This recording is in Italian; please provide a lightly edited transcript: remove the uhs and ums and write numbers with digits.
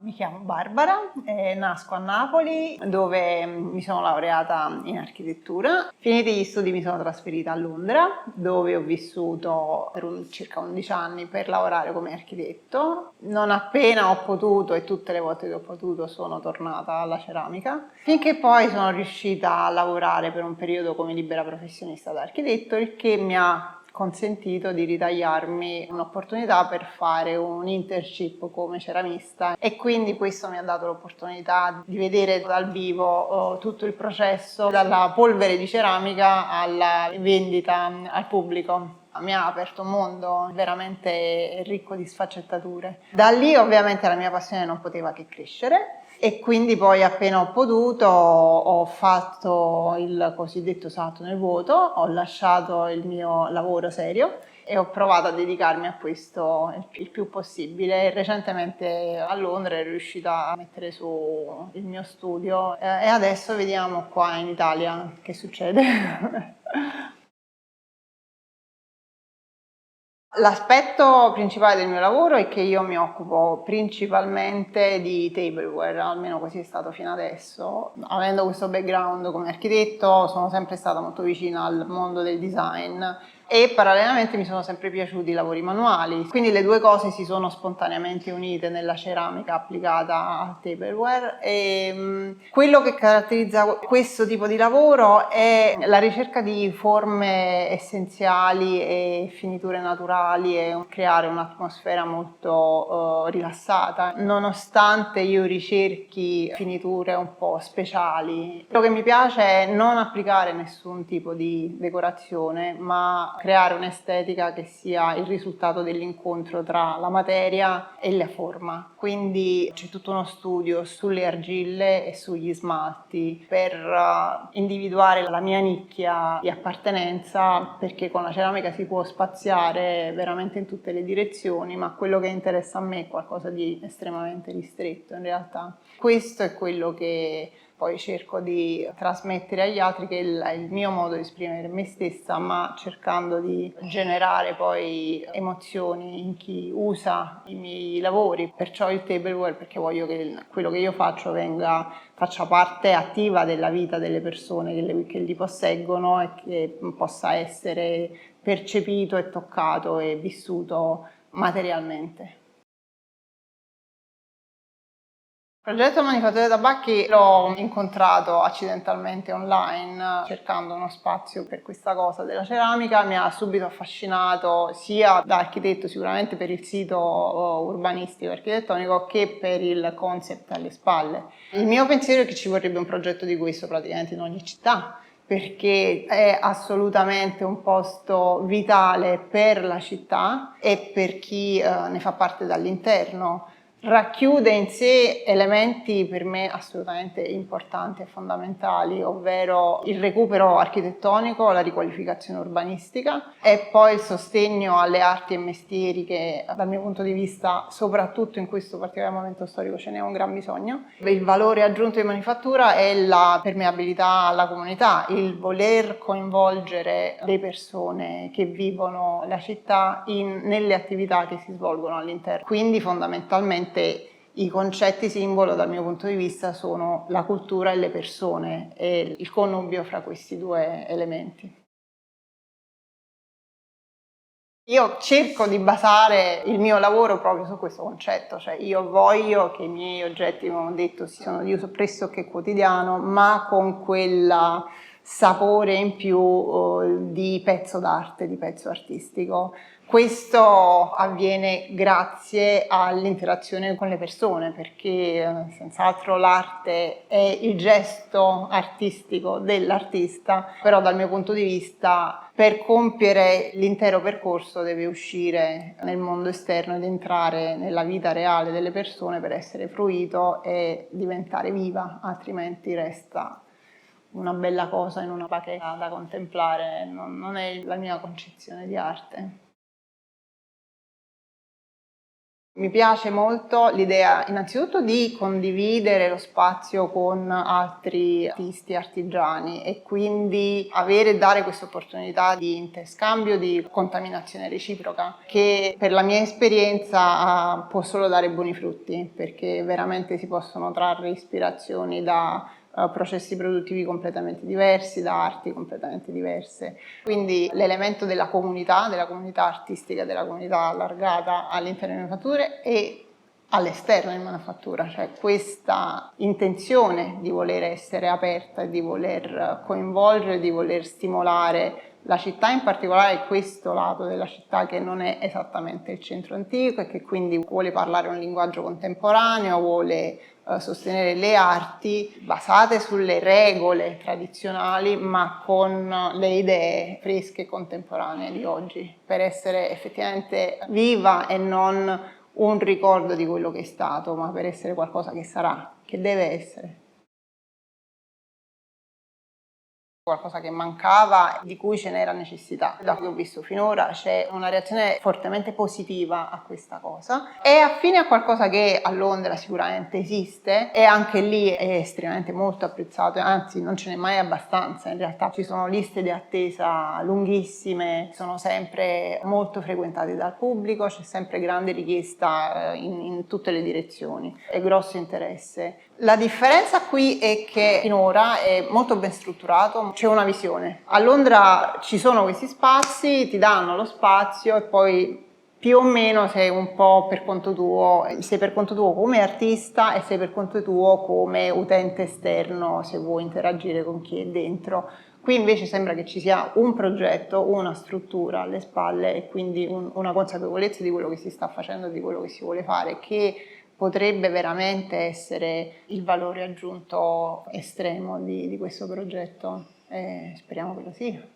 Mi chiamo Barbara, nasco a Napoli dove mi sono laureata in architettura. Finiti gli studi mi sono trasferita a Londra dove ho vissuto per circa 11 anni per lavorare come architetto. Non appena ho potuto e tutte le volte che ho potuto sono tornata alla ceramica, finché poi sono riuscita a lavorare per un periodo come libera professionista da architetto, il che mi ha consentito di ritagliarmi un'opportunità per fare un internship come ceramista e quindi questo mi ha dato l'opportunità di vedere dal vivo tutto il processo dalla polvere di ceramica alla vendita al pubblico. Mi ha aperto un mondo veramente ricco di sfaccettature. Da lì ovviamente la mia passione non poteva che crescere e quindi poi appena ho potuto ho fatto il cosiddetto salto nel vuoto, ho lasciato il mio lavoro serio e ho provato a dedicarmi a questo il più possibile. Recentemente a Londra ero riuscita a mettere su il mio studio e adesso vediamo qua in Italia che succede. L'aspetto principale del mio lavoro è che io mi occupo principalmente di tableware, almeno così è stato fino adesso. Avendo questo background come architetto, sono sempre stata molto vicina al mondo del design e parallelamente mi sono sempre piaciuti i lavori manuali. Quindi le due cose si sono spontaneamente unite nella ceramica applicata al tableware e quello che caratterizza questo tipo di lavoro è la ricerca di forme essenziali e finiture naturali e creare un'atmosfera molto rilassata, nonostante io ricerchi finiture un po' speciali. Quello che mi piace è non applicare nessun tipo di decorazione, ma creare un'estetica che sia il risultato dell'incontro tra la materia e la forma. Quindi c'è tutto uno studio sulle argille e sugli smalti per individuare la mia nicchia di appartenenza, perché con la ceramica si può spaziare veramente in tutte le direzioni, ma quello che interessa a me è qualcosa di estremamente ristretto in realtà. Questo è quello che poi cerco di trasmettere agli altri, che è il mio modo di esprimere me stessa, ma cercando di generare poi emozioni in chi usa i miei lavori. Perciò il tableware, perché voglio che quello che io faccia parte attiva della vita delle persone che li posseggono e che possa essere percepito e toccato e vissuto materialmente. Il progetto Manifatture Tabacchi l'ho incontrato accidentalmente online cercando uno spazio per questa cosa della ceramica, mi ha subito affascinato sia da architetto sicuramente per il sito urbanistico architettonico che per il concept alle spalle. Il mio pensiero è che ci vorrebbe un progetto di questo praticamente in ogni città, perché è assolutamente un posto vitale per la città e per chi ne fa parte dall'interno. Racchiude in sé elementi per me assolutamente importanti e fondamentali, ovvero il recupero architettonico, la riqualificazione urbanistica e poi il sostegno alle arti e mestieri che dal mio punto di vista, soprattutto in questo particolare momento storico, ce n'è un gran bisogno. Il valore aggiunto di manifattura è la permeabilità alla comunità, il voler coinvolgere le persone che vivono la città nelle attività che si svolgono all'interno. Quindi fondamentalmente i concetti simbolo dal mio punto di vista sono la cultura e le persone e il connubio fra questi due elementi. Io cerco di basare il mio lavoro proprio su questo concetto, cioè io voglio che i miei oggetti, come ho detto, siano di uso pressoché quotidiano, ma con quel sapore in più di pezzo d'arte, di pezzo artistico. Questo avviene grazie all'interazione con le persone, perché senz'altro l'arte è il gesto artistico dell'artista, però dal mio punto di vista per compiere l'intero percorso deve uscire nel mondo esterno ed entrare nella vita reale delle persone per essere fruito e diventare viva, altrimenti resta una bella cosa in una bacheca da contemplare, non è la mia concezione di arte. Mi piace molto l'idea innanzitutto di condividere lo spazio con altri artisti, artigiani e quindi avere e dare questa opportunità di interscambio, di contaminazione reciproca, che per la mia esperienza può solo dare buoni frutti, perché veramente si possono trarre ispirazioni da processi produttivi completamente diversi, da arti completamente diverse. Quindi l'elemento della comunità artistica, della comunità allargata all'interno delle manifatture e all'esterno di manifattura, cioè questa intenzione di voler essere aperta e di voler coinvolgere, di voler stimolare la città, in particolare questo lato della città che non è esattamente il centro antico e che quindi vuole parlare un linguaggio contemporaneo, vuole sostenere le arti basate sulle regole tradizionali ma con le idee fresche e contemporanee di oggi, per essere effettivamente viva e non un ricordo di quello che è stato, ma per essere qualcosa che sarà, che deve essere. Qualcosa che mancava, di cui ce n'era necessità. Da quello che ho visto finora c'è una reazione fortemente positiva a questa cosa. È affine a qualcosa che a Londra sicuramente esiste e anche lì è estremamente molto apprezzato, anzi non ce n'è mai abbastanza in realtà. Ci sono liste di attesa lunghissime, sono sempre molto frequentati dal pubblico, c'è sempre grande richiesta in tutte le direzioni e grosso interesse. La differenza qui è che finora è molto ben strutturato, c'è una visione. A Londra ci sono questi spazi, ti danno lo spazio e poi più o meno sei un po' per conto tuo, sei per conto tuo come artista e sei per conto tuo come utente esterno se vuoi interagire con chi è dentro. Qui invece sembra che ci sia un progetto, una struttura alle spalle e quindi una consapevolezza di quello che si sta facendo e di quello che si vuole fare, che potrebbe veramente essere il valore aggiunto estremo di questo progetto e speriamo che lo sia.